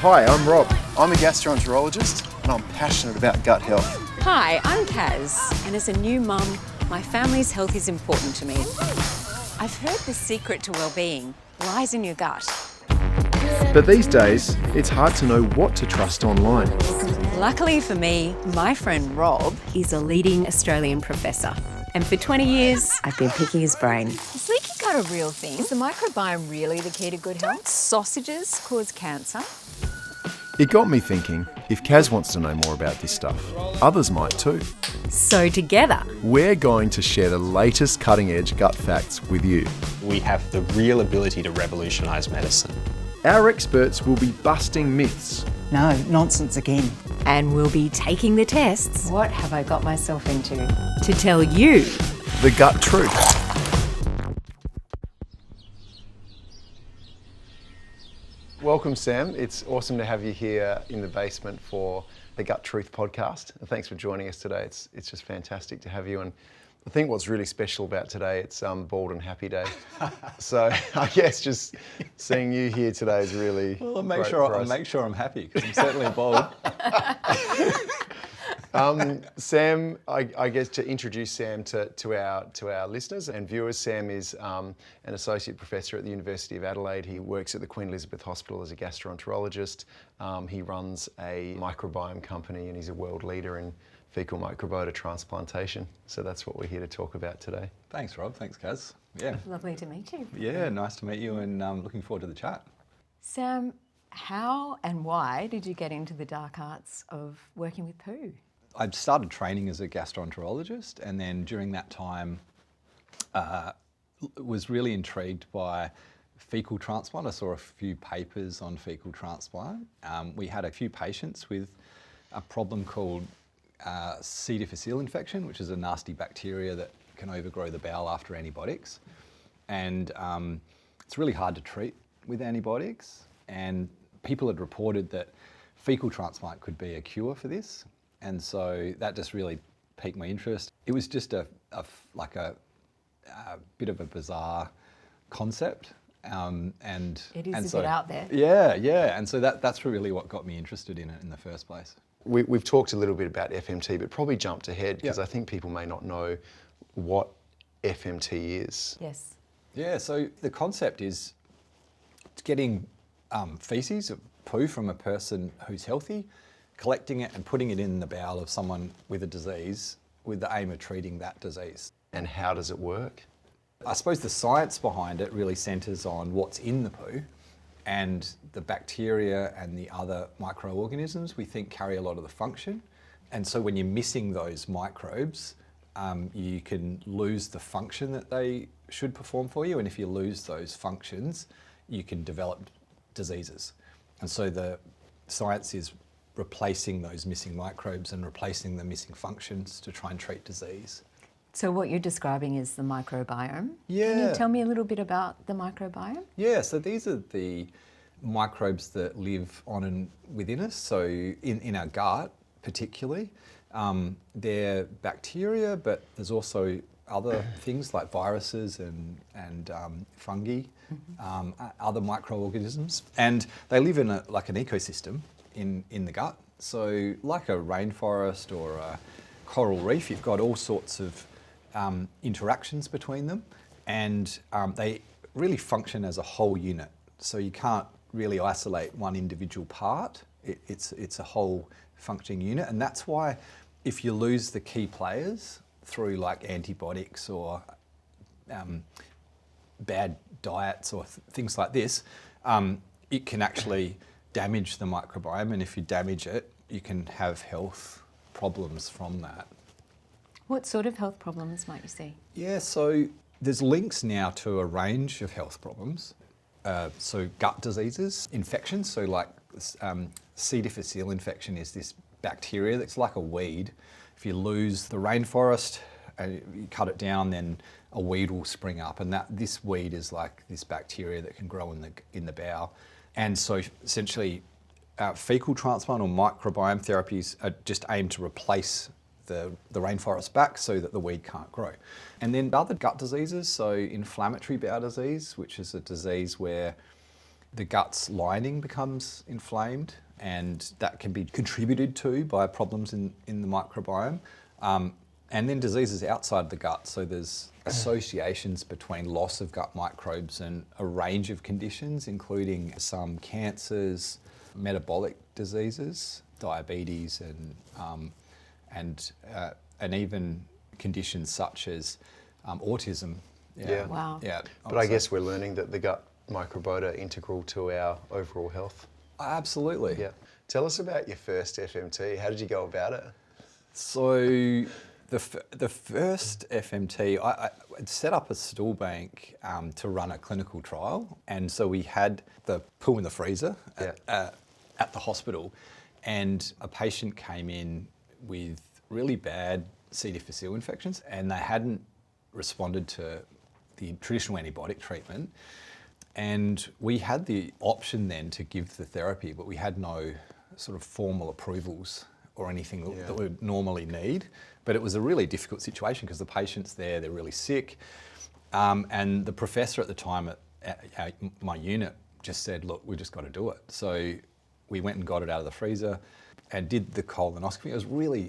Hi, I'm Rob. I'm a gastroenterologist and I'm passionate about gut health. Hi, I'm Kaz, and as a new mum, my family's health is important to me. I've heard the secret to well-being lies in your gut. But these days, it's hard to know what to trust online. Luckily for me, my friend Rob is a leading Australian professor. And for 20 years, I've been picking his brain. Is leaky gut a real thing? Is the microbiome really the key to good health? Don't sausages cause cancer? It got me thinking, if Kaz wants to know more about this stuff, others might too. So together, We're going to share the latest cutting-edge gut facts with you. We have the real ability to revolutionise medicine. Our experts will be busting myths, No, nonsense again. and we'll be taking the tests. What have I got myself into? To tell you. the gut truth. Welcome, Sam. It's awesome to have you here in the basement for the Gut Truth podcast. And thanks for joining us today. It's just fantastic to have you. And I think what's really special about today, it's Bald and Happy Day. So I guess just seeing you here today is really Well, I'll great make sure I'm happy because I'm certainly bald. Sam, I guess to introduce Sam to our listeners and viewers, Sam is an associate professor at the University of Adelaide. He works at the Queen Elizabeth Hospital as a gastroenterologist. He runs a microbiome company and he's a world leader in Faecal Microbiota Transplantation. So that's what we're here to talk about today. Thanks, Rob. Thanks, Kaz. Yeah. Lovely to meet you. Yeah, nice to meet you and looking forward to the chat. Sam, how and why did you get into the dark arts of working with poo? I started training as a gastroenterologist and then during that time was really intrigued by fecal transplant. I saw a few papers on fecal transplant. We had a few patients with a problem called C. difficile infection, which is a nasty bacteria that can overgrow the bowel after antibiotics. And it's really hard to treat with antibiotics. And people had reported that fecal transplant could be a cure for this. And so that just really piqued my interest. It was just a bit of a bizarre concept. It is so, a bit out there. Yeah. And so that's really what got me interested in it in the first place. We've talked a little bit about FMT, but probably jumped ahead because I think people may not know what FMT is. Yes. Yeah, so the concept is getting feces, poo from a person who's healthy, collecting it and putting it in the bowel of someone with a disease with the aim of treating that disease. And how does it work? I suppose the science behind it really centres on what's in the poo and the bacteria and the other microorganisms we think carry a lot of the function. And so when you're missing those microbes, you can lose the function that they should perform for you. And if you lose those functions, you can develop diseases. And so the science is replacing those missing microbes and replacing the missing functions to try and treat disease. So what you're describing is the microbiome. Yeah. Can you tell me a little bit about the microbiome? Yeah, so these are the microbes that live on and within us. So in our gut particularly, they're bacteria, but there's also other things like viruses and fungi, other microorganisms. And they live in like an ecosystem in the gut. So like a rainforest or a coral reef, you've got all sorts of interactions between them, and they really function as a whole unit. So you can't really isolate one individual part. It's a whole functioning unit, and that's why if you lose the key players through like antibiotics or bad diets or things like this, it can actually damage the microbiome, and if you damage it, you can have health problems from that. What sort of health problems might you see? Yeah, so there's links now to a range of health problems. So gut diseases, infections, so like C. difficile infection is this bacteria that's like a weed. If you lose the rainforest, you cut it down, then a weed will spring up, and this weed is like this bacteria that can grow in the bowel. And so essentially fecal transplant or microbiome therapies are just aimed to replace the rainforest back so that the weed can't grow. And then other gut diseases, so inflammatory bowel disease, which is a disease where the gut's lining becomes inflamed, and that can be contributed to by problems in the microbiome. And then diseases outside the gut. So there's associations between loss of gut microbes and a range of conditions, including some cancers, metabolic diseases, diabetes, and even conditions such as autism. Yeah. Wow. Yeah. But I guess we're learning that the gut microbiota are integral to our overall health. Absolutely. Yeah. Tell us about your first FMT. How did you go about it? So the first FMT, I set up a stool bank to run a clinical trial, and so we had the pool in the freezer at the hospital, and a patient came in with really bad C. difficile infections, and they hadn't responded to the traditional antibiotic treatment. And we had the option then to give the therapy, but we had no sort of formal approvals or anything that we would normally need. But it was a really difficult situation because the patient's there, they're really sick. And the professor at the time at my unit just said, look, we've just got to do it. So we went and got it out of the freezer and did the colonoscopy.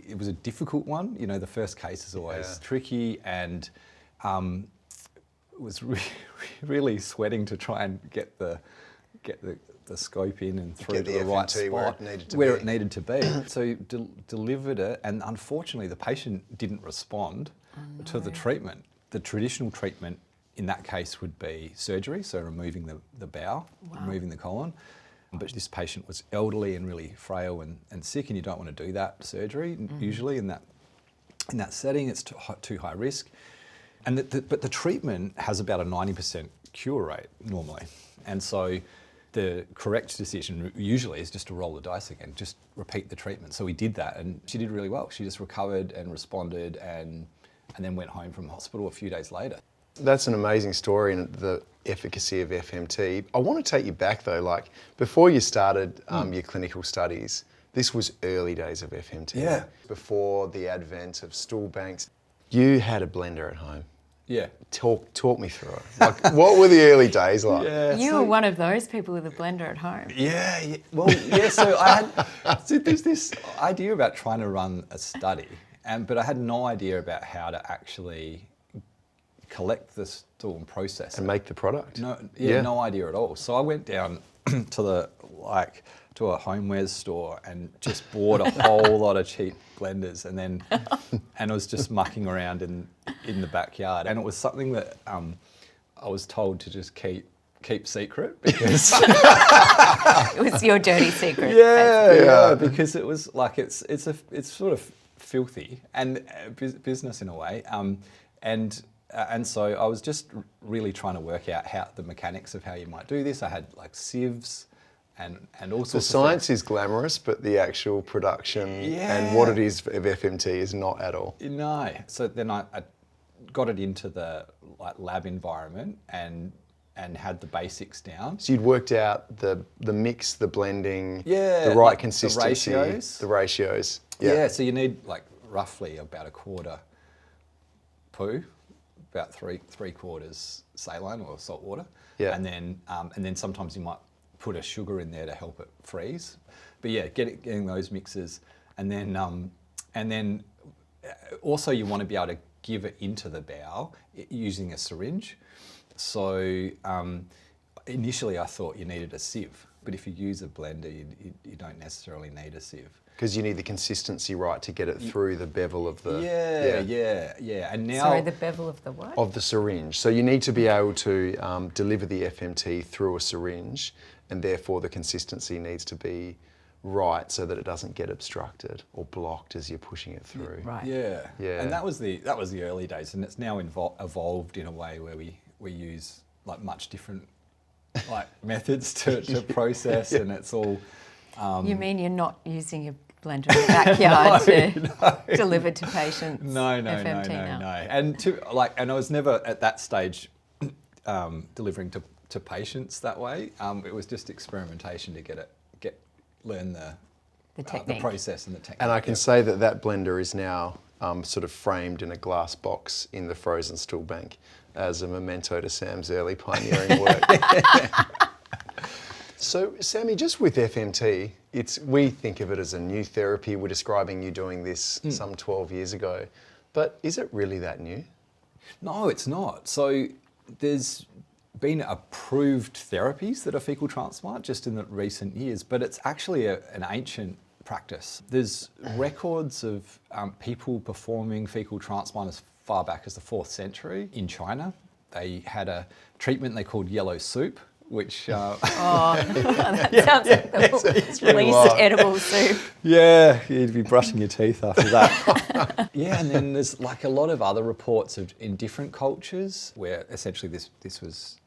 It was a difficult one. You know, the first case is always tricky, and was really sweating to try and get the scope in and through to the right spot where it needed to be. So delivered it, and unfortunately the patient didn't respond to the treatment. The traditional treatment in that case would be surgery, so removing the bowel, removing the colon. But this patient was elderly and really frail and sick, and you don't want to do that surgery usually in that setting. It's too high risk. And but the treatment has about a 90% cure rate normally. And so the correct decision usually is just to roll the dice again, just repeat the treatment. So we did that, and she did really well. She just recovered and responded and then went home from hospital a few days later. That's an amazing story, and the efficacy of FMT. I want to take you back though, like before you started your clinical studies, this was early days of FMT. Yeah. Before the advent of stool banks. You had a blender at home. Yeah. Talk me through it. Like, what were the early days like? Yeah, You were one of those people with a blender at home. Yeah. Well, yeah. So I had there's this idea about trying to run a study, but I had no idea about how to actually collect the stool and process it. And make the product. No idea at all. So I went down to a homewares store and just bought a whole lot of cheap blenders, and I was just mucking around in the backyard, and it was something that I was told to just keep secret because It was your dirty secret. yeah, because it was like it's sort of filthy and business in a way, and so I was just really trying to work out how the mechanics of how you might do this. I had like sieves and all sorts of The science is glamorous, but the actual production and what it is of FMT is not at all. No. So then I got it into the lab environment and had the basics down. So you'd worked out the mix, the blending, Yeah, the right like consistency, the ratios. Yeah. So you need like roughly about a quarter poo, about three quarters saline or salt water. Yeah. And then sometimes you might put a sugar in there to help it freeze. But yeah, getting those mixes, and then also you want to be able to give it into the bowel using a syringe. So initially I thought you needed a sieve, but if you use a blender, you don't necessarily need a sieve. Because you need the consistency right to get it through the bevel of the... Yeah. And now... Sorry, the bevel of the what? Of the syringe. So you need to be able to deliver the FMT through a syringe, and therefore the consistency needs to be right so that it doesn't get obstructed or blocked as you're pushing it through. Right. Yeah. Yeah. And that was the early days, and it's now evolved in a way where we use like much different like methods to process, and it's all... You mean you're not using a blender in the backyard to deliver to patients? No. FMT now? And I was never at that stage delivering to patients that way. It was just experimentation to learn the technique, the process and the technique. And I can say that blender is now sort of framed in a glass box in the frozen stool bank as a memento to Sam's early pioneering work. So, Sammy, just with FMT, we think of it as a new therapy. We're describing you doing this some 12 years ago. But is it really that new? No, it's not. So there's been approved therapies that are fecal transplant just in the recent years, but it's actually an ancient practice. There's records of people performing fecal transplant as far back as the 4th century in China. They had a treatment they called yellow soup, which... That sounds like the least edible soup. Yeah, you'd be brushing your teeth after that. Yeah, and then there's like a lot of other reports in different cultures where essentially this was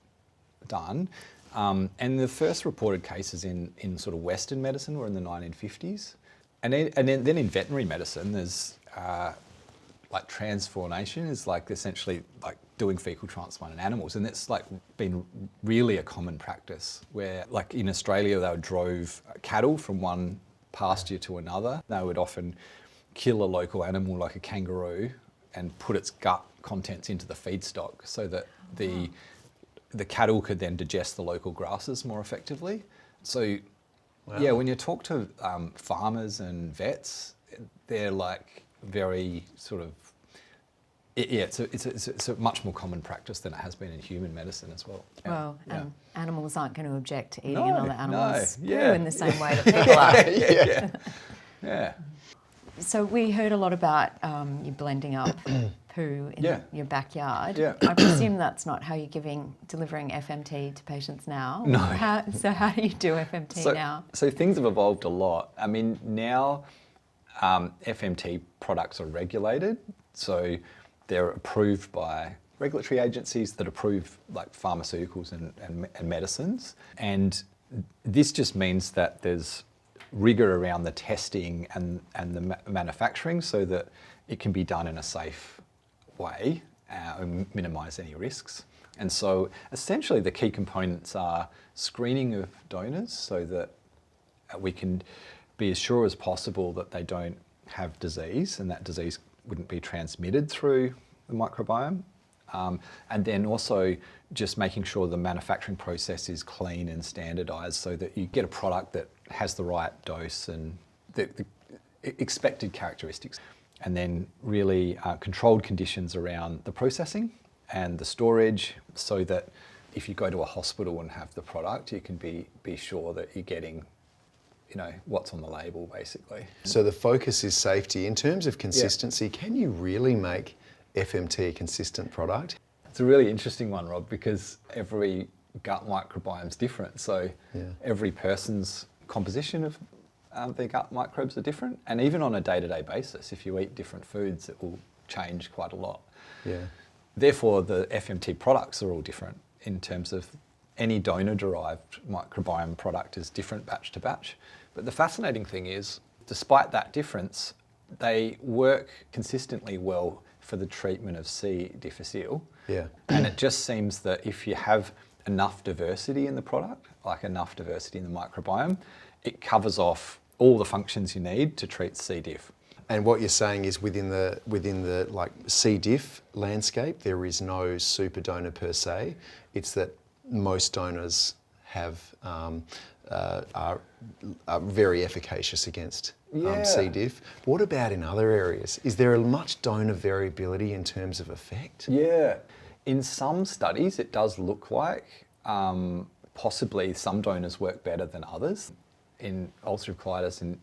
done. And the first reported cases in sort of Western medicine were in the 1950s. And then in veterinary medicine, there's like transformation is like essentially like doing fecal transplant in animals, and it's like been really a common practice where, like in Australia, they drove cattle from one pasture to another. They would often kill a local animal like a kangaroo and put its gut contents into the feedstock so that the cattle could then digest the local grasses more effectively. So, yeah, when you talk to farmers and vets, they're like very sort of it's a much more common practice than it has been in human medicine as well. Well, and animals aren't going to object to eating another animal's poo yeah. in the same way that people are. Yeah. So we heard a lot about you blending up poo in your backyard. Yeah. I presume that's not how you're delivering FMT to patients now. No. How do you do FMT now? So things have evolved a lot. I mean, now FMT products are regulated, so they're approved by regulatory agencies that approve like pharmaceuticals and medicines. And this just means that there's rigor around the testing and the manufacturing so that it can be done in a safe way and minimise any risks. And so essentially the key components are screening of donors so that we can be as sure as possible that they don't have disease and that disease wouldn't be transmitted through the microbiome. And then also just making sure the manufacturing process is clean and standardised so that you get a product that has the right dose and the expected characteristics. And then really controlled conditions around the processing and the storage so that if you go to a hospital and have the product, you can be sure that you're getting what's on the label, basically. So the focus is safety. In terms of consistency, can you really make FMT a consistent product? It's a really interesting one, Rob, because every gut microbiome is different. So every person's composition of their gut microbes are different. And even on a day-to-day basis, if you eat different foods, it will change quite a lot. Yeah. Therefore, the FMT products are all different in terms of any donor-derived microbiome product is different batch to batch. But the fascinating thing is, despite that difference, they work consistently well for the treatment of C. difficile. Yeah. And it just seems that if you have enough diversity in the product, like enough diversity in the microbiome, it covers off all the functions you need to treat C. diff. And what you're saying is within the like C. diff landscape, there is no super donor per se. It's that most donors are very efficacious against C. diff. What about in other areas? Is there much donor variability in terms of effect? Yeah. In some studies, it does look like possibly some donors work better than others. In ulcerative colitis and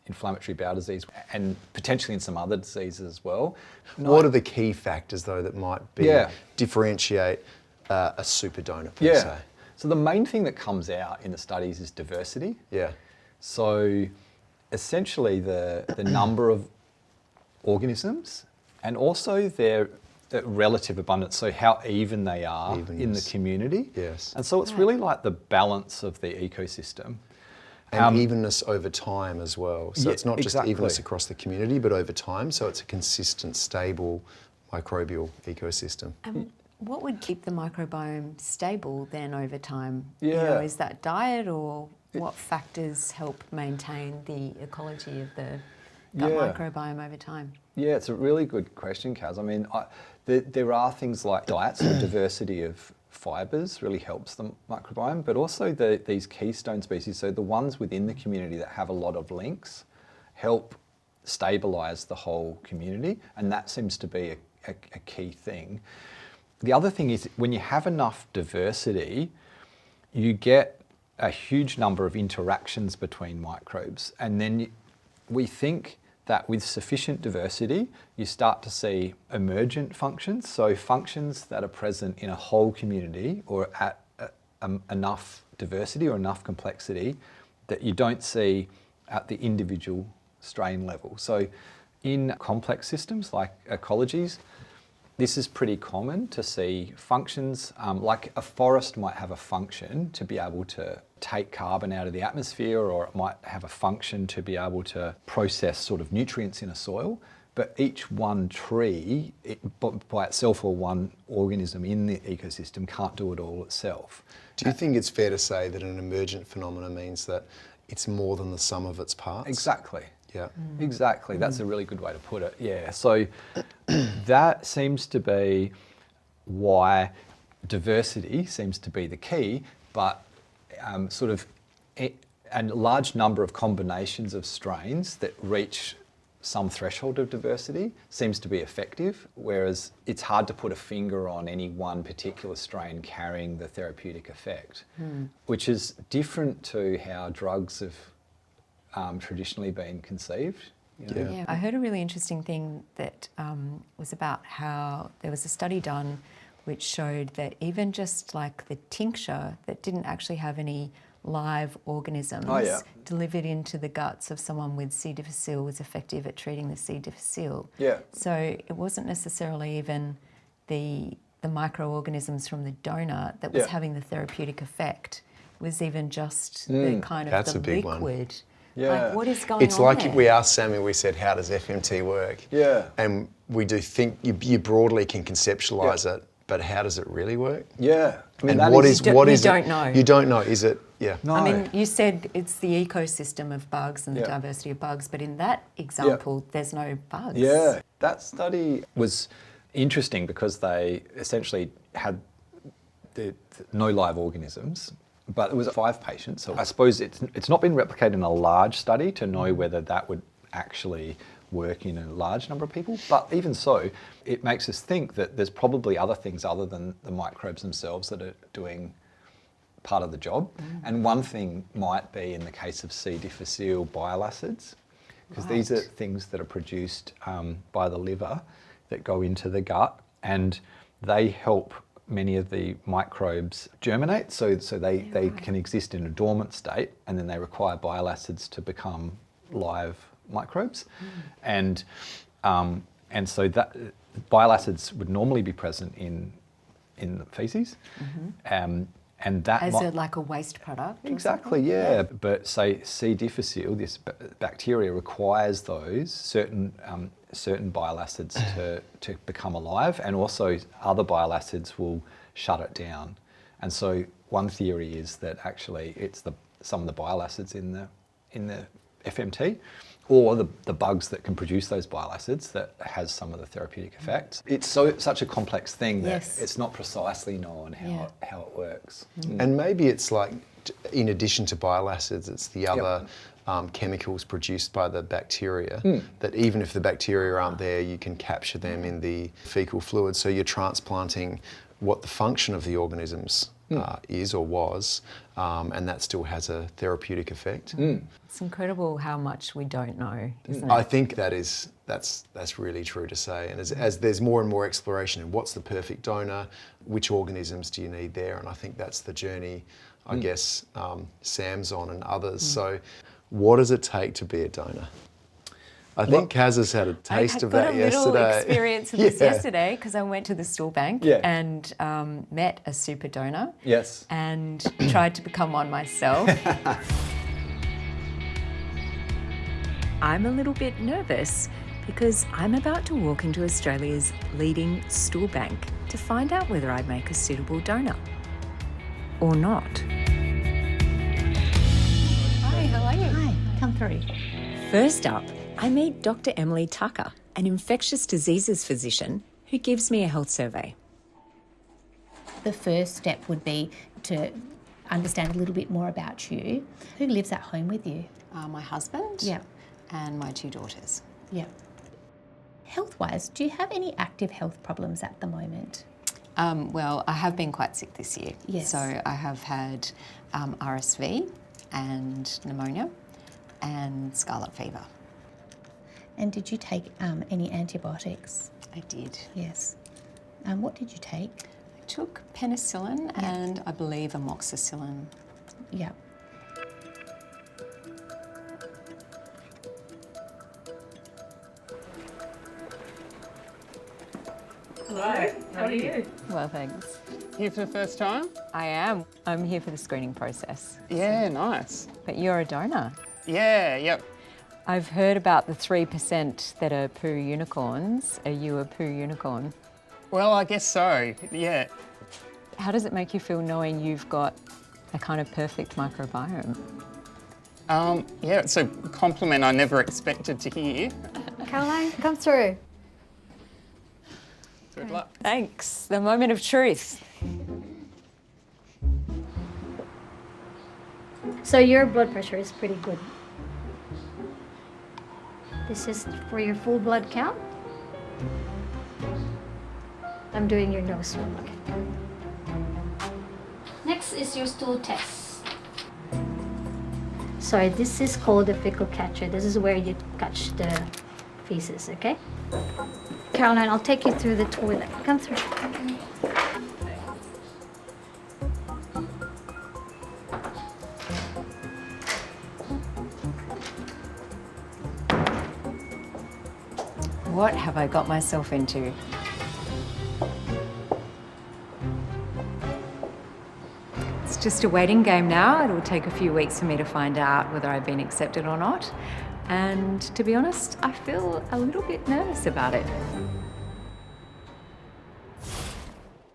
inflammatory bowel disease, and potentially in some other diseases as well. What are the key factors, though, that might differentiate a super donor per se? So the main thing that comes out in the studies is diversity. Yeah. So essentially the number of organisms and also their relative abundance, so how even they are in the community. Yes. And so it's really like the balance of the ecosystem. And evenness over time as well. So it's not just exactly. evenness across the community, but over time. So it's a consistent, stable microbial ecosystem. What would keep the microbiome stable then over time? Yeah. Is that diet, or what factors help maintain the ecology of the gut microbiome over time? Yeah, it's a really good question, Kaz. I mean, there are things like diet, so diversity of fibres really helps the microbiome, but also these keystone species, so the ones within the community that have a lot of links, help stabilise the whole community, and that seems to be a key thing. The other thing is when you have enough diversity, you get a huge number of interactions between microbes, and then we think that with sufficient diversity, you start to see emergent functions, so functions that are present in a whole community or at enough diversity or enough complexity that you don't see at the individual strain level. So in complex systems like ecologies, this is pretty common to see functions, like a forest might have a function to be able to take carbon out of the atmosphere, or it might have a function to be able to process sort of nutrients in a soil. But each one tree, by itself, or one organism in the ecosystem, can't do it all itself. Do you think it's fair to say that an emergent phenomena means that it's more than the sum of its parts? Exactly. Yeah. Exactly. That's a really good way to put it. Yeah. So that seems to be why diversity seems to be the key, but a large number of combinations of strains that reach some threshold of diversity seems to be effective, whereas it's hard to put a finger on any one particular strain carrying the therapeutic effect, which is different to how drugs have traditionally been conceived. Yeah, I heard a really interesting thing that was about how there was a study done which showed that even just like the tincture that didn't actually have any live organisms delivered into the guts of someone with C. difficile was effective at treating the C. difficile. Yeah. So it wasn't necessarily even the microorganisms from the donor that was having the therapeutic effect. It was even just the kind of That's the a big liquid. one. Yeah. Like, what is going on It's like there? we asked Sammy, we said, how does FMT work? Yeah. And we do think you broadly can conceptualise it, but how does it really work? Yeah. I mean, And that what is- is You what don't- is you it? don't know. You don't know. Is it? Yeah. No. I mean, you said it's the ecosystem of bugs and the Yeah. diversity of bugs, but in that example, there's no bugs. Yeah, that study was interesting because they essentially had no live organisms, but it was 5 patients. So I suppose it's not been replicated in a large study to know whether that would actually work in a large number of people. But even so, it makes us think that there's probably other things other than the microbes themselves that are doing part of the job. And one thing might be, in the case of C. difficile, bile acids, because these are things that are produced by the liver that go into the gut, and they help many of the microbes germinate, so they can exist in a dormant state, and then they require bile acids to become live microbes. And so that bile acids would normally be present in the feces. And that As like a waste product? or exactly, something? yeah. But say C. difficile, this bacteria requires those certain bile acids to become alive, and also other bile acids will shut it down. And so one theory is that actually it's some of the bile acids in the FMT, or the bugs that can produce those bile acids that has some of the therapeutic effects. It's such a complex thing that it's not precisely known how it works. And maybe it's like, in addition to bile acids, it's the other chemicals produced by the bacteria, that even if the bacteria aren't there, you can capture them in the fecal fluid. So you're transplanting what the function of the organisms is or was, and that still has a therapeutic effect. It's incredible how much we don't know, isn't it? I think that's really true to say. And as there's more and more exploration in what's the perfect donor, which organisms do you need there, and I think that's the journey, I guess, Sam's on and others. So what does it take to be a donor? I think Kaz has had a taste of that yesterday. I got a little experience of this yesterday because I went to the stool bank and met a super donor. Yes. And tried to become one myself. I'm a little bit nervous because I'm about to walk into Australia's leading stool bank to find out whether I'd make a suitable donor or not. Hi, how are you? Hi, come through. First up, I meet Dr. Emily Tucker, an infectious diseases physician who gives me a health survey. The first step would be to understand a little bit more about you. Who lives at home with you? My husband Yeah. and my 2 daughters. Yeah. Health-wise, do you have any active health problems at the moment? Well, I have been quite sick this year. Yes. So I have had RSV and pneumonia and scarlet fever. And did you take any antibiotics? I did. Yes. What did you take? I took penicillin and I believe amoxicillin. Yeah. Hello, how are you? Well, thanks. Here for the first time? I am. I'm here for the screening process. Yeah, nice. But you're a donor. Yeah, yep. I've heard about the 3% that are poo unicorns. Are you a poo unicorn? Well, I guess so, yeah. How does it make you feel knowing you've got a kind of perfect microbiome? Yeah, it's a compliment I never expected to hear. Caroline, come through. Good luck. Thanks. The moment of truth. So your blood pressure is pretty good. This is for your full blood count. I'm doing your nose swab. Next is your stool test. Sorry, this is called the fecal catcher. This is where you catch the feces, okay? Caroline, I'll take you through the toilet. Come through. What have I got myself into? It's just a waiting game now. It will take a few weeks for me to find out whether I've been accepted or not. And to be honest, I feel a little bit nervous about it.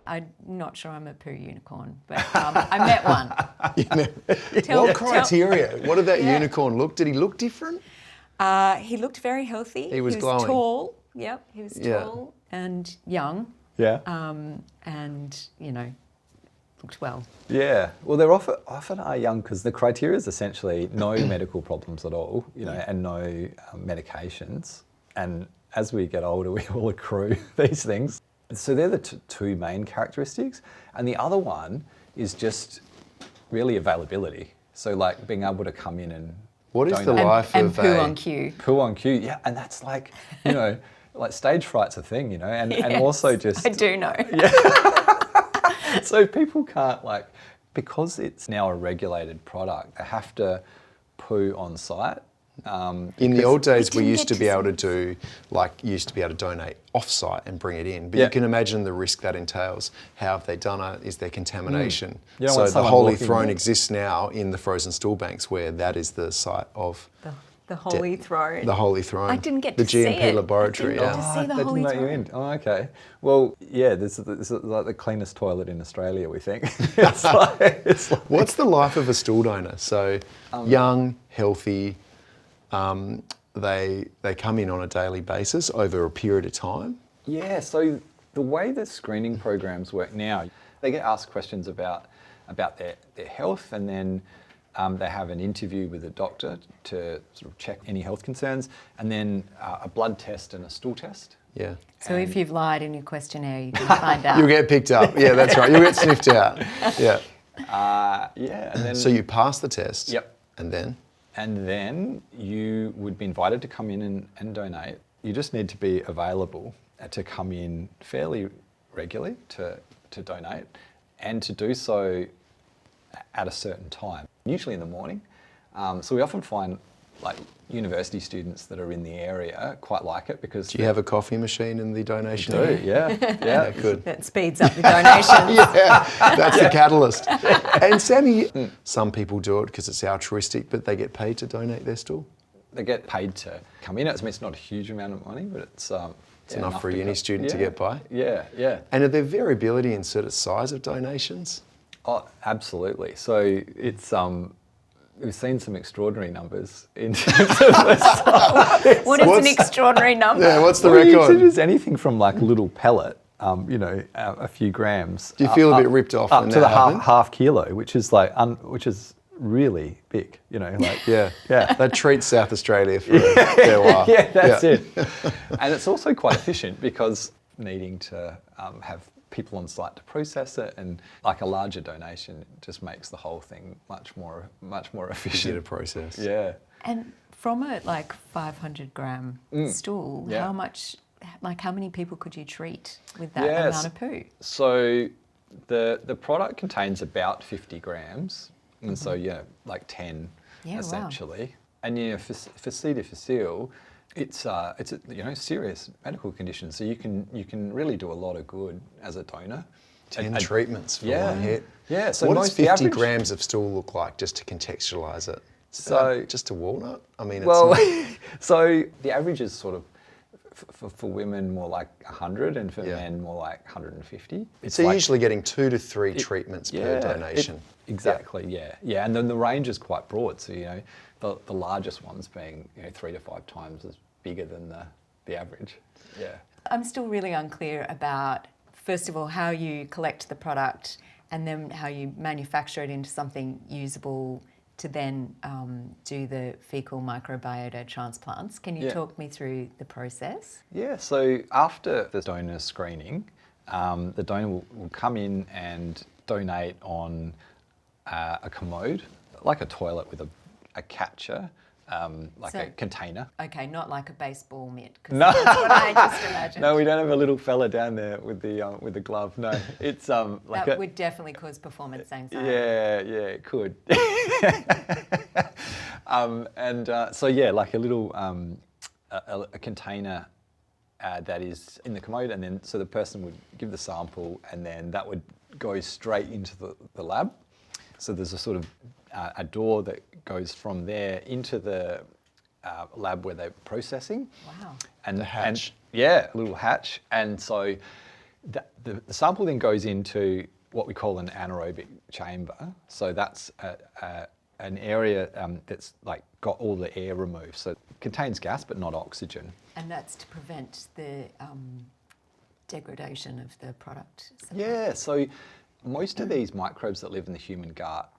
I'm not sure I'm a poo unicorn, but I met one. What criteria? What did that unicorn look? Did he look different? He looked very healthy. He was glowing. Tall. Yep, he was Yeah. tall and young. Yeah. And, you know, looked well. Yeah, well, they're often are young because the criteria is essentially no medical problems at all, you know, and no medications. And as we get older, we all accrue these things. So they're the two main characteristics. And the other one is just really availability. So like being able to come in and What is the donate. life And of poo a... on cue. Poo on cue, yeah, and that's like, you know, like stage fright's a thing, you know, and also just... I do know. So people can't like, because it's now a regulated product, they have to poo on site. In the old days, we didn't used get to be to able to do, like, you used to be able to donate off-site and bring it in. But Yeah. you can imagine the risk that entails. How have they done it? Is there contamination? You don't So want the someone Holy walking Throne in. exists now in the frozen stool banks, where that is the site of The Holy Throne. the Holy Throne. I didn't get the to see GMP it. laboratory. I didn't get Yeah. to see the they Holy didn't let you Throne. in. Oh, okay. Well, yeah, this is like the cleanest toilet in Australia, we think. it's like What's the life of a stool donor? So young, healthy. They come in on a daily basis over a period of time. Yeah, so the way that screening programs work now, they get asked questions about their health, and then they have an interview with a doctor to sort of check any health concerns, and then a blood test and a stool test. Yeah. So if you've lied in your questionnaire, you can find out. You'll get picked up. Yeah, that's right. You'll get sniffed out. Yeah. Yeah, and then So you pass the test. Yep. And then? and then you would be invited to come in and donate. You just need to be available to come in fairly regularly to donate, and to do so at a certain time, usually in the morning. So we often find like university students that are in the area quite like it because... Do you have a coffee machine in the donation do, area? yeah. Good. That speeds up the donations. Yeah, that's the catalyst. And Sammy, some people do it because it's altruistic, but they get paid to donate their stool? They get paid to come in. It's not a huge amount of money, but it's enough for a uni student to get by? Yeah, yeah. And are there variability in sort of size of donations? Oh, absolutely. So it's we've seen some extraordinary numbers in terms of the size. What is an extraordinary number? Yeah, what's the Well, record? It's anything from like a little pellet a few grams. Do you feel a bit ripped off up when to that the happens? half kilo, which is which is really big. Yeah. That treats South Australia for a fair while. Yeah, that's it. And it's also quite efficient because needing to have people on site to process it, and like a larger donation just makes the whole thing much more efficient. Easier to process. Yeah. And from a 500 gram stool, Yeah. how many people could you treat with that Yes. amount of poo? So the product contains about 50 grams, and so 10 Yeah, wow. essentially. And for C. difficile, it's a serious medical condition. So you can really do a lot of good as a donor. 10 treatments for one hit. Yeah. So what does most 50 average, grams of stool look like, just to contextualise it? So just a walnut? I mean, it's well, not... so the average is sort of for women more like 100, and for Yeah. men more like 150. It's So you're usually getting 2 to 3 treatments per Yeah, donation. Exactly, yeah. And then the range is quite broad. So, the largest ones being 3 to 5 times as bigger than the average. Yeah. I'm still really unclear about, first of all, how you collect the product and then how you manufacture it into something usable to then do the fecal microbiota transplants. Can you talk me through the process? Yeah, so after the donor screening, the donor will come in and donate on a commode, like a toilet with a catcher, a container. Okay, not like a baseball mitt, because No. that's what I just imagined. No, we don't have a little fella down there with the glove. No, it's That would definitely cause performance anxiety. Yeah, it could. Like a little a container that is in the commode, and then so the person would give the sample, and then that would go straight into the lab. So there's a sort of a door that goes from there into the lab where they're processing. Wow. And The hatch. A little hatch. And so the sample then goes into what we call an anaerobic chamber. So that's an area that's got all the air removed. So it contains gas but not oxygen. And that's to prevent the degradation of the product. Yeah, so most of these microbes that live in the human gut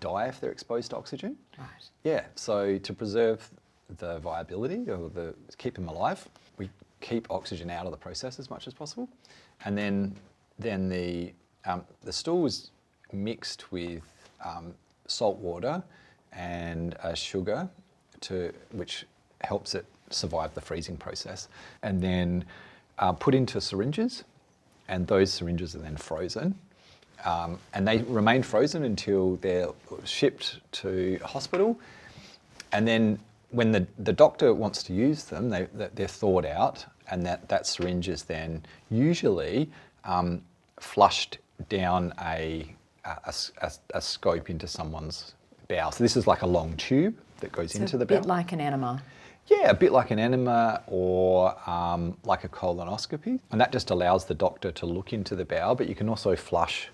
die if they're exposed to oxygen. Right. Yeah, so to preserve the viability or keep them alive, we keep oxygen out of the process as much as possible. And then the stool is mixed with salt water and sugar which helps it survive the freezing process. And then put into syringes, and those syringes are then frozen. And they remain frozen until they're shipped to hospital. And then when the doctor wants to use them, they're thawed out, and that syringe is then usually flushed down a scope into someone's bowel. So this is like a long tube that goes into the bowel. A bit like an enema. Yeah, a bit like an enema or like a colonoscopy. And that just allows the doctor to look into the bowel, but you can also flush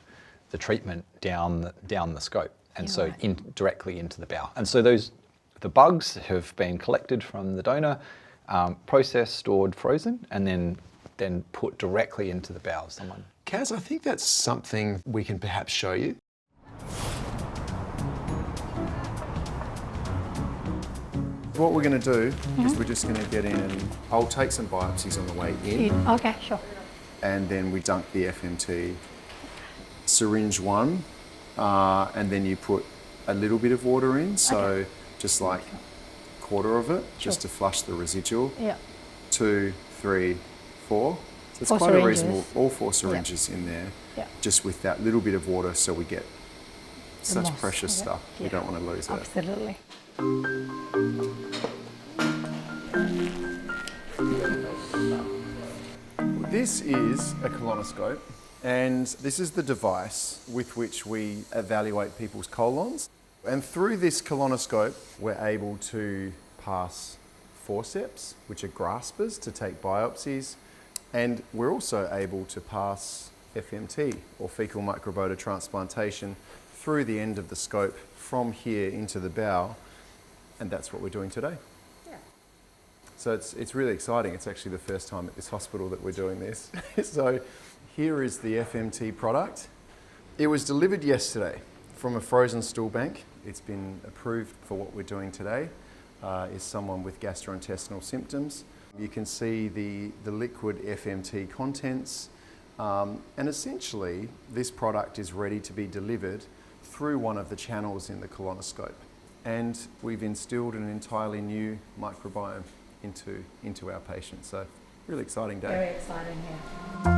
the treatment down the scope, and directly into the bowel. And so the bugs have been collected from the donor, processed, stored, frozen, and then put directly into the bowel of someone. Kaz, I think that's something we can perhaps show you. What we're going to do is we're just going to get in, and I'll take some biopsies on the way in, Okay, sure. and then we dunk the FMT. Syringe 1, and then you put a little bit of water in, so just like a quarter of it, just to flush the residual. Yeah. 2, 3, 4. So it's 4 quite syringes. a reasonable, all 4 syringes in there, Yeah. just with that little bit of water, so we get such moss, precious yeah. stuff. We don't want to lose it. Absolutely. This is a colonoscope, and this is the device with which we evaluate people's colons. And through this colonoscope, we're able to pass forceps, which are graspers to take biopsies, and we're also able to pass FMT, or fecal microbiota transplantation, through the end of the scope from here into the bowel, and that's what we're doing today. So it's really exciting. It's actually the first time at this hospital that we're doing this. So here is the FMT product. It was delivered yesterday from a frozen stool bank. It's been approved for what we're doing today. Is someone with gastrointestinal symptoms. You can see the liquid FMT contents, and essentially this product is ready to be delivered through one of the channels in the colonoscope. And we've instilled an entirely new microbiome into our patients. So really exciting day. Very exciting, yeah.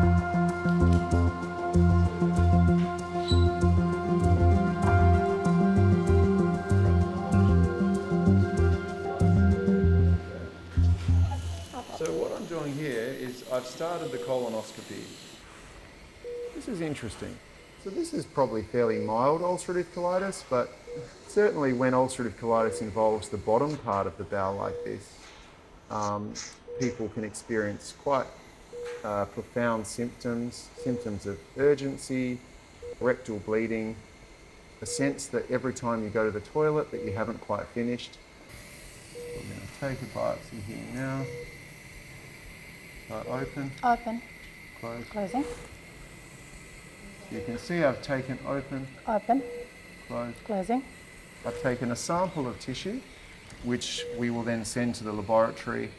So what I'm doing here is I've started the colonoscopy. This is interesting. So this is probably fairly mild ulcerative colitis, but certainly when ulcerative colitis involves the bottom part of the bowel like this, people can experience quite profound symptoms of urgency, rectal bleeding, a sense that every time you go to the toilet that you haven't quite finished. I'm going to take a biopsy here now. Open. Open. Close. Closing. You can see I've taken open, Open. close. Closing. I've taken a sample of tissue, which we will then send to the laboratory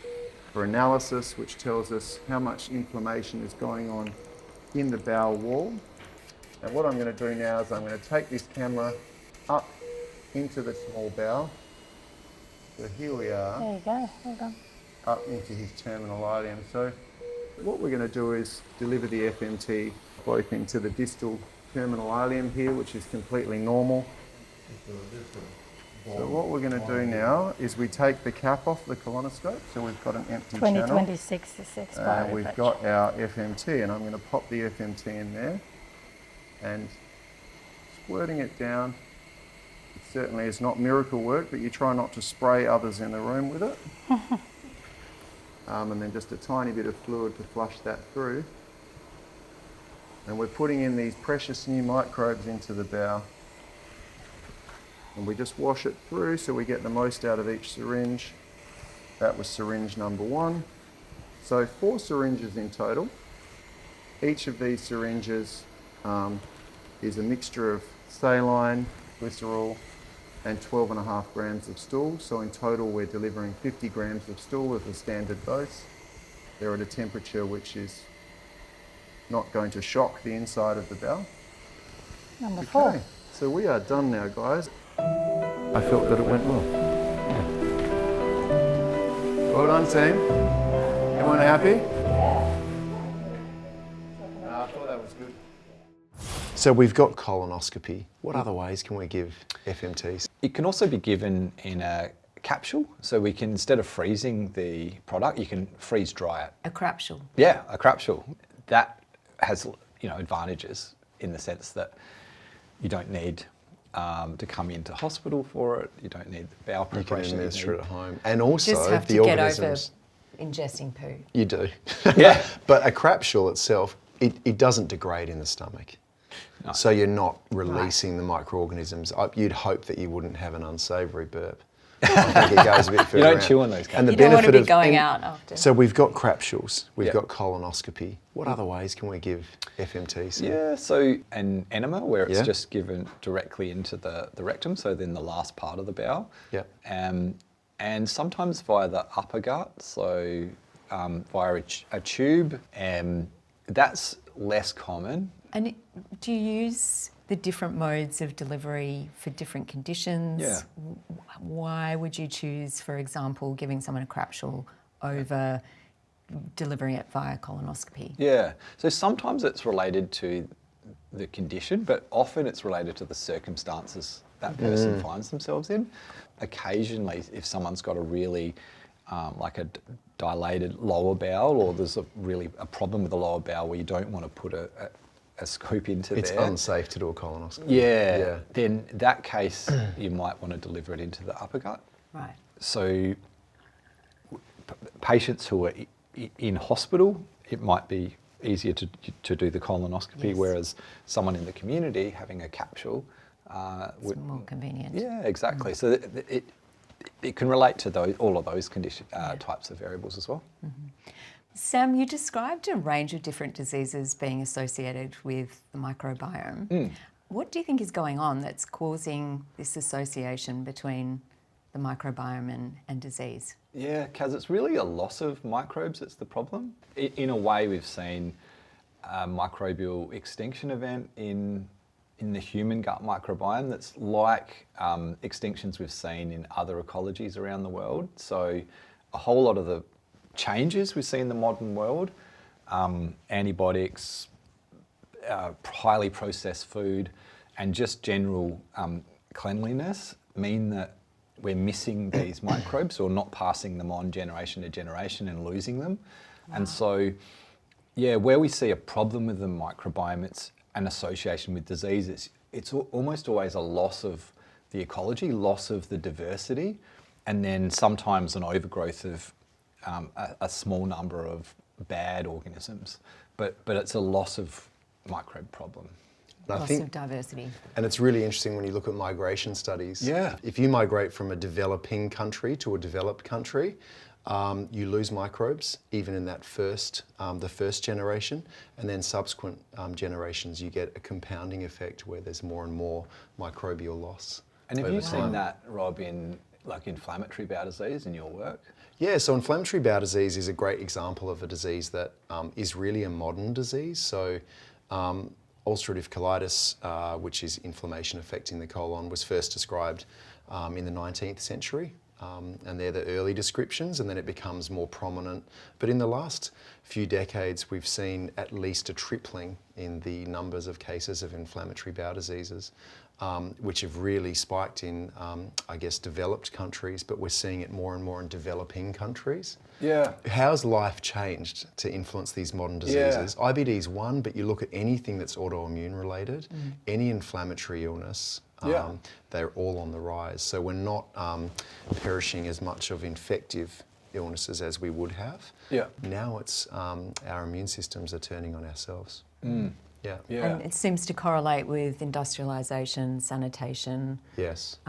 for analysis, which tells us how much inflammation is going on in the bowel wall. And what I'm going to do now is I'm going to take this camera up into the small bowel. So here we are. There you go. Well done. Up into his terminal ileum. So what we're going to do is deliver the FMT both into the distal terminal ileum here, which is completely normal. So what we're going to do now is we take the cap off the colonoscope, so we've got an empty channel. 2026 is the expiry And we've date. got our FMT, and I'm going to pop the FMT in there and squirting it down. It certainly is not miracle work, but you try not to spray others in the room with it. And then just a tiny bit of fluid to flush that through. And we're putting in these precious new microbes into the bowel. And we just wash it through so we get the most out of each syringe. That was syringe number 1. So 4 syringes in total. Each of these syringes is a mixture of saline, glycerol, and 12.5 grams of stool. So in total we're delivering 50 grams of stool as a standard dose. They're at a temperature which is not going to shock the inside of the bowel. Number 4. Okay, so we are done now, guys. I felt that it went well. Well done, team. Everyone happy? I thought that was good. So we've got colonoscopy. What other ways can we give FMTs? It can also be given in a capsule, so we can, instead of freezing the product, you can freeze dry it. A crapsule. Yeah, a crapsule. That has, advantages in the sense that you don't need to come into hospital for it. You don't need the bowel You can preparation. administer it at home. And also Just have the to get over organisms. ingesting poo. You do. Yeah. But a crapsule itself, it doesn't degrade in the stomach. No. So you're not releasing the microorganisms. You'd hope that you wouldn't have an unsavoury burp. I think it goes a bit further. You don't out. chew on those And the You don't want to benefit be of- going and- out after. So we've got crapsules, we've Yep. got colonoscopy. What other ways can we give FMTs? Yeah, so an enema where it's Yeah. just given directly into the rectum, so then the last part of the bowel. Yep. And sometimes via the upper gut, so via a tube, and that's less common. And do you use the different modes of delivery for different conditions? Yeah. Why would you choose, for example, giving someone a crapsule over delivering it via colonoscopy? Yeah, so sometimes it's related to the condition, but often it's related to the circumstances that person finds themselves in. Occasionally, if someone's got a really, like a dilated lower bowel, or there's a problem with the lower bowel where you don't want to put a scoop into It's there. unsafe to do a colonoscopy. Yeah, then in that case, you might want to deliver it into the upper gut. Right. So patients who are in hospital, it might be easier to do the colonoscopy, Yes. whereas someone in the community having a capsule It's more convenient. Yeah, exactly. So it can relate to all of those types of variables as well. Sam, you described a range of different diseases being associated with the microbiome. What do you think is going on that's causing this association between the microbiome and disease? Yeah, Kaz, it's really a loss of microbes that's the problem. In a way, we've seen a microbial extinction event in the human gut microbiome that's like extinctions we've seen in other ecologies around the world. So a whole lot of the changes we see in the modern world, antibiotics, highly processed food, and just general cleanliness mean that we're missing these microbes or not passing them on generation to generation and losing them. Wow. And so, yeah, where we see a problem with the microbiome, it's an association with disease. It's almost always a loss of the ecology, loss of the diversity, and then sometimes an overgrowth of a small number of bad organisms. But it's a loss of microbe problem. Loss of diversity. And it's really interesting when you look at migration studies. Yeah. If you migrate from a developing country to a developed country, you lose microbes, even in that the first generation, and then subsequent generations, you get a compounding effect where there's more and more microbial loss. And have you seen that, Rob, in like inflammatory bowel disease in your work? Yeah, so inflammatory bowel disease is a great example of a disease that is really a modern disease. So ulcerative colitis, which is inflammation affecting the colon, was first described in the 19th century. And they're the early descriptions, and then it becomes more prominent. But in the last few decades, we've seen at least a tripling in the numbers of cases of inflammatory bowel diseases, which have really spiked in, I guess, developed countries, but we're seeing it more and more in developing countries. Yeah. How's life changed to influence these modern diseases? Yeah. IBD is one, but you look at anything that's autoimmune related, any inflammatory illness, they're all on the rise. So we're not perishing as much of infective illnesses as we would have. Yeah. Now it's our immune systems are turning on ourselves. Yeah. And it seems to correlate with industrialisation, sanitation. Yes.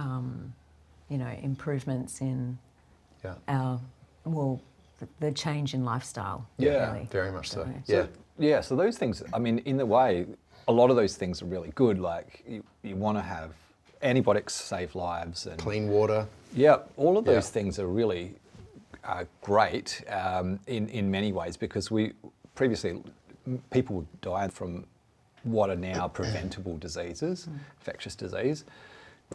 Improvements in our, the change in lifestyle. Yeah, really. Very much so. So those things, I mean, in a way, a lot of those things are really good. Like you want to have antibiotics save lives and clean water. Yeah, all of those things are really great in many ways, because previously people would die from what are now preventable diseases, infectious disease,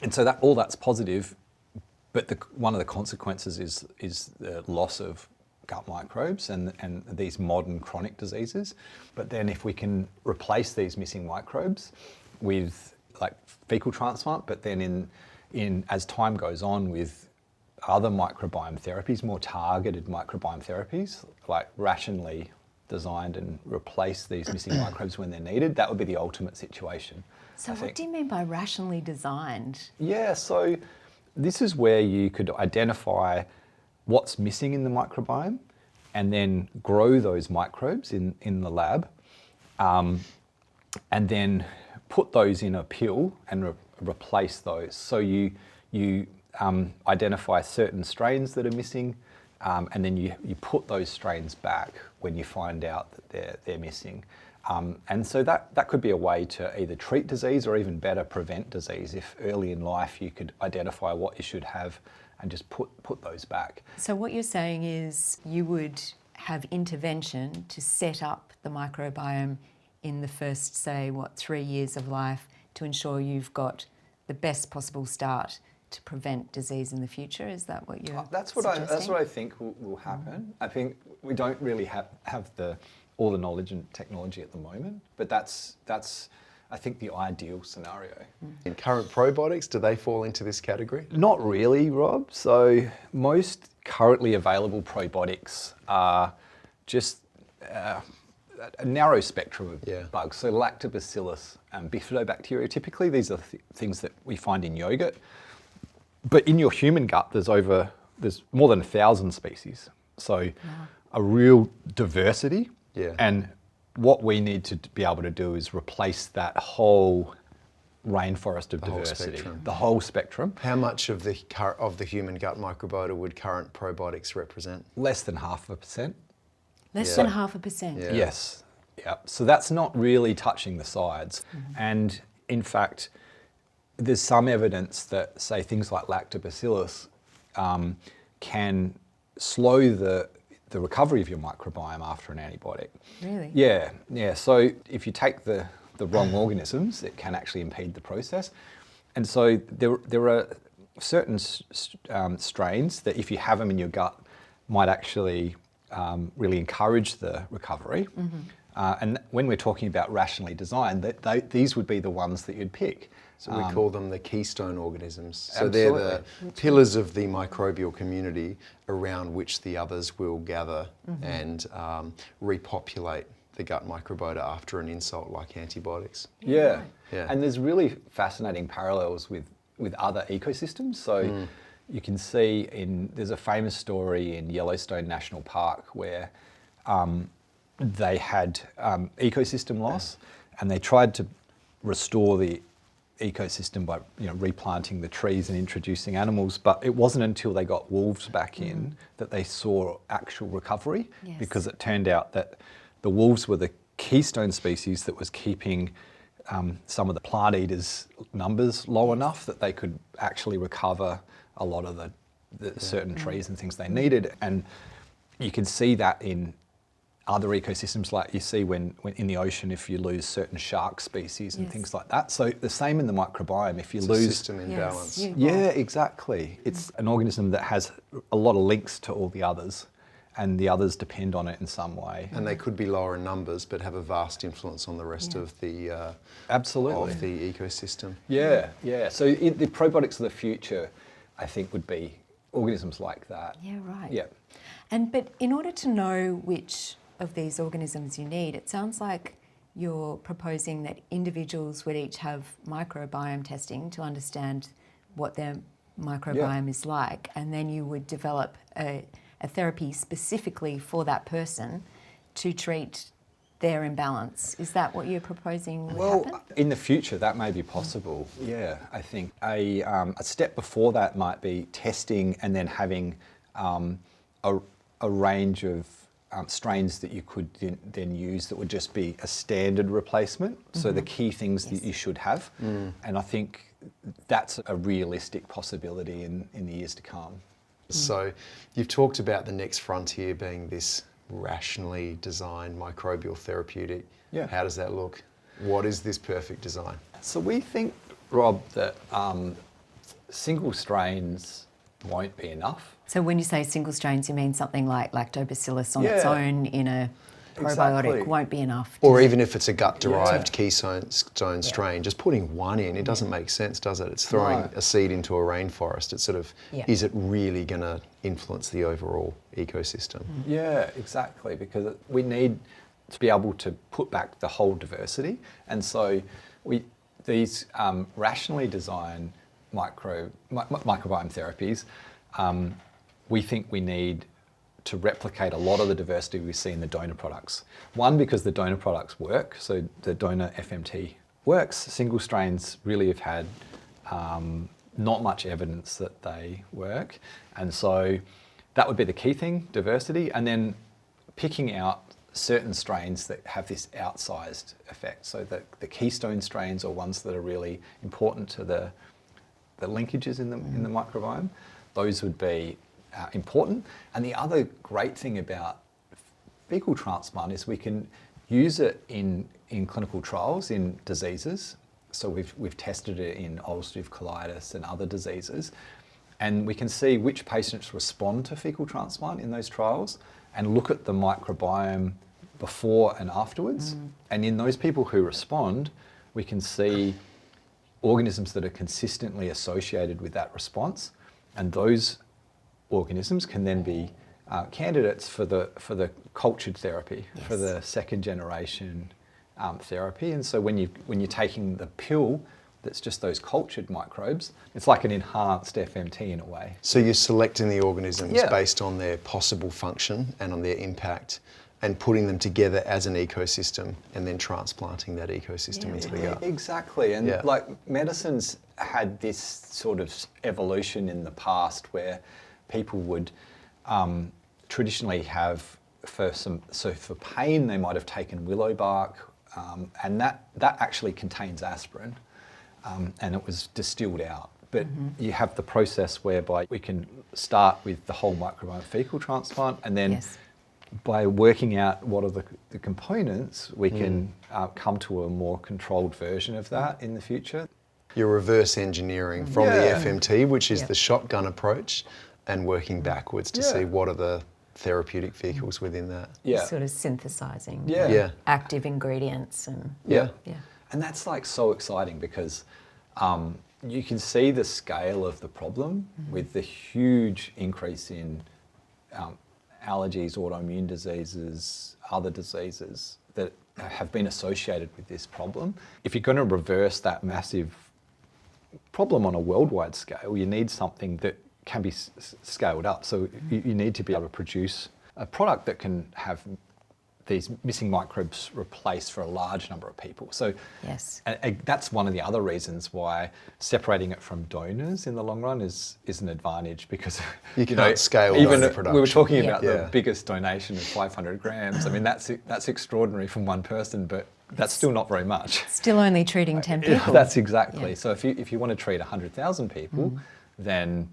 and so all that's positive. But one of the consequences is the loss of gut microbes and these modern chronic diseases. But then if we can replace these missing microbes with like fecal transplant, but then in as time goes on with other microbiome therapies, more targeted microbiome therapies, like rationally designed and replace these missing microbes when they're needed, that would be the ultimate situation. So what do you mean by rationally designed? Yeah, so this is where you could identify what's missing in the microbiome and then grow those microbes in the lab, and then put those in a pill and replace those. So you identify certain strains that are missing, and then you put those strains back when you find out that they're missing. And so that could be a way to either treat disease or even better prevent disease if early in life you could identify what you should have and just put those back. So what you're saying is you would have intervention to set up the microbiome in the first, say, 3 years of life to ensure you've got the best possible start to prevent disease in the future? Is that what you're suggesting? That's what I think will happen. I think we don't really have all the knowledge and technology at the moment, but that's I think the ideal scenario. In current probiotics, do they fall into this category? Not really, Rob. So most currently available probiotics are just a narrow spectrum of bugs. So lactobacillus and bifidobacteria, typically these are things that we find in yogurt. But in your human gut, there's more than 1,000 species. So a real diversity. Yeah. And what we need to be able to do is replace that whole rainforest of whole diversity. spectrum. The whole spectrum. How much of the human gut microbiota would current probiotics represent? Less than 0.5%. Less than 0.5%. Yeah. Yes. Yeah. So that's not really touching the sides. And in fact, there's some evidence that, say, things like lactobacillus can slow the recovery of your microbiome after an antibiotic. Really? Yeah, yeah. So if you take the wrong organisms, it can actually impede the process. And so there are certain strains that, if you have them in your gut, might actually really encourage the recovery. And when we're talking about rationally designed, these would be the ones that you'd pick. So we call them the keystone organisms. So Absolutely. they're the pillars of the microbial community around which the others will gather and repopulate the gut microbiota after an insult like antibiotics. Yeah. Yeah. And there's really fascinating parallels with other ecosystems. So you can see there's a famous story in Yellowstone National Park where they had ecosystem loss, and they tried to restore the ecosystem by replanting the trees and introducing animals, but it wasn't until they got wolves back in that they saw actual recovery, because it turned out that the wolves were the keystone species that was keeping some of the plant eaters' numbers low enough that they could actually recover a lot of the certain trees and things they needed. And you can see that in other ecosystems, like you see when in the ocean, if you lose certain shark species and things like that. So the same in the microbiome, if you It's lose... a system imbalance. Yeah, exactly. It's an organism that has a lot of links to all the others, and the others depend on it in some way. And they could be lower in numbers, but have a vast influence on the rest of the Absolutely. of the ecosystem. Yeah, yeah. So the probiotics of the future, I think, would be organisms like that. Yeah, right. Yeah. But in order to know which of these organisms you need, it sounds like you're proposing that individuals would each have microbiome testing to understand what their microbiome is like, and then you would develop a therapy specifically for that person to treat their imbalance. Is that what you're proposing would happen? In the future, that may be possible. Yeah, I think a step before that might be testing and then having a range of strains that you could then use that would just be a standard replacement. So the key things that you should have. And I think that's a realistic possibility in the years to come. So you've talked about the next frontier being this rationally designed microbial therapeutic. Yeah. How does that look? What is this perfect design? So we think, Rob, that single strains won't be enough. So when you say single strains, you mean something like lactobacillus on its own in a probiotic won't be enough. Or even if it's a gut-derived keystone strain, just putting one in, it doesn't make sense, does it? It's throwing a seed into a rainforest. It's sort of, is it really going to influence the overall ecosystem? Yeah, exactly, because we need to be able to put back the whole diversity. And so these rationally designed microbiome therapies, we think we need to replicate a lot of the diversity we see in the donor products. One, because the donor products work, so the donor FMT works. Single strains really have had not much evidence that they work. And so that would be the key thing, diversity, and then picking out certain strains that have this outsized effect. So the keystone strains are ones that are really important to the linkages in the microbiome. Those would be important. And the other great thing about fecal transplant is we can use it in clinical trials in diseases. So we've tested it in ulcerative colitis and other diseases, and we can see which patients respond to fecal transplant in those trials and look at the microbiome before and afterwards. And in those people who respond, we can see organisms that are consistently associated with that response, and those organisms can then be candidates for the cultured therapy, for the second generation therapy. And so when you're taking the pill that's just those cultured microbes, it's like an enhanced FMT in a way. So you're selecting the organisms based on their possible function and on their impact, and putting them together as an ecosystem and then transplanting that ecosystem into the gut. Exactly, and Yeah. like medicine's had this sort of evolution in the past where people would traditionally have for pain they might have taken willow bark, and that actually contains aspirin, and it was distilled out. But you have the process whereby we can start with the whole microbiome fecal transplant, and then by working out what are the components, we can come to a more controlled version of that in the future. You're reverse engineering from the FMT, which is the shotgun approach, and working backwards to see what are the therapeutic vehicles within that. Yeah. Sort of synthesizing Yeah. active ingredients and Yeah. And that's like so exciting because you can see the scale of the problem with the huge increase in allergies, autoimmune diseases, other diseases that have been associated with this problem. If you're going to reverse that massive problem on a worldwide scale, you need something that can be scaled up. So you need to be able to produce a product that can have these missing microbes replaced for a large number of people. So that's one of the other reasons why separating it from donors in the long run is an advantage, because you can't scale even donor production. we were talking about the biggest donation of 500 grams. I mean, that's extraordinary from one person, but that's still not very much. still only treating 10 people. That's exactly. So if you want to treat 100,000 people, then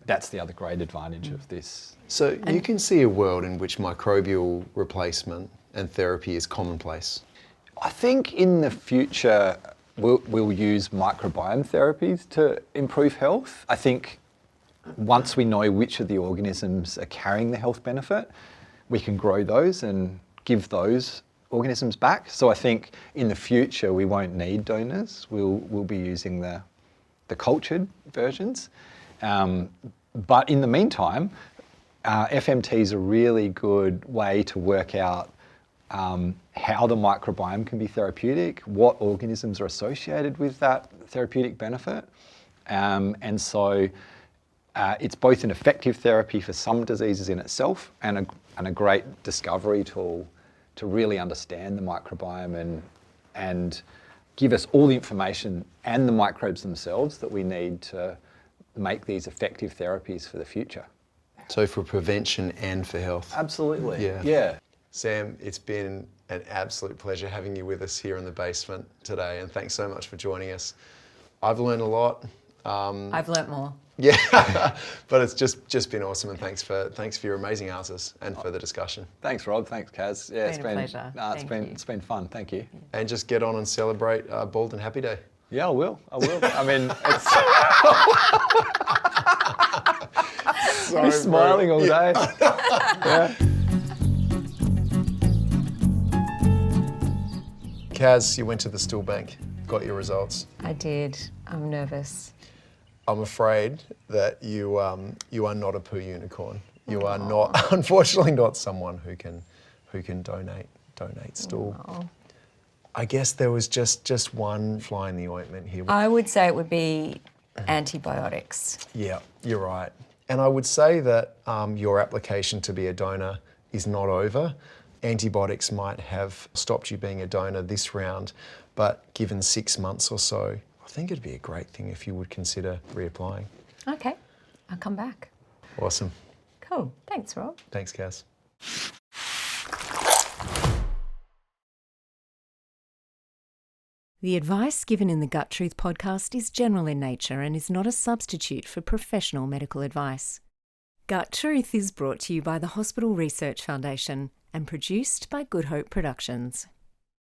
that's the other great advantage of this. So you can see a world in which microbial replacement and therapy is commonplace. I think in the future we'll use microbiome therapies to improve health. I think once we know which of the organisms are carrying the health benefit, we can grow those and give those organisms back. So I think in the future we won't need donors. We'll be using the cultured versions. But in the meantime, FMT is a really good way to work out how the microbiome can be therapeutic, what organisms are associated with that therapeutic benefit. And so it's both an effective therapy for some diseases in itself and a great discovery tool to really understand the microbiome and give us all the information and the microbes themselves that we need to make these effective therapies for the future. So for prevention and for health. Absolutely. Yeah. Sam, it's been an absolute pleasure having you with us here in the basement today, and thanks so much for joining us. I've learned a lot. I've learnt more. Yeah, but it's just been awesome, and thanks for your amazing answers and for the discussion. Thanks, Rob. Thanks, Kaz. Yeah, It's been a pleasure. It's been fun. Thank you. And just get on and celebrate Bald and Happy Day. Yeah, I will. I mean, it's. So smiling all day. Kaz, you went to the stool bank, got your results. I did. I'm nervous. I'm afraid that you are not a poo unicorn. You are not, unfortunately, not someone who can donate stool. Oh. I guess there was just one fly in the ointment here. I would say it would be antibiotics. Yeah, you're right. And I would say that your application to be a donor is not over. Antibiotics might have stopped you being a donor this round, but given 6 months or so, I think it'd be a great thing if you would consider reapplying. Okay, I'll come back. Awesome. Cool. Thanks, Rob. Thanks, Kaz. The advice given in the Gut Truth podcast is general in nature and is not a substitute for professional medical advice. Gut Truth is brought to you by the Hospital Research Foundation and produced by Good Hope Productions.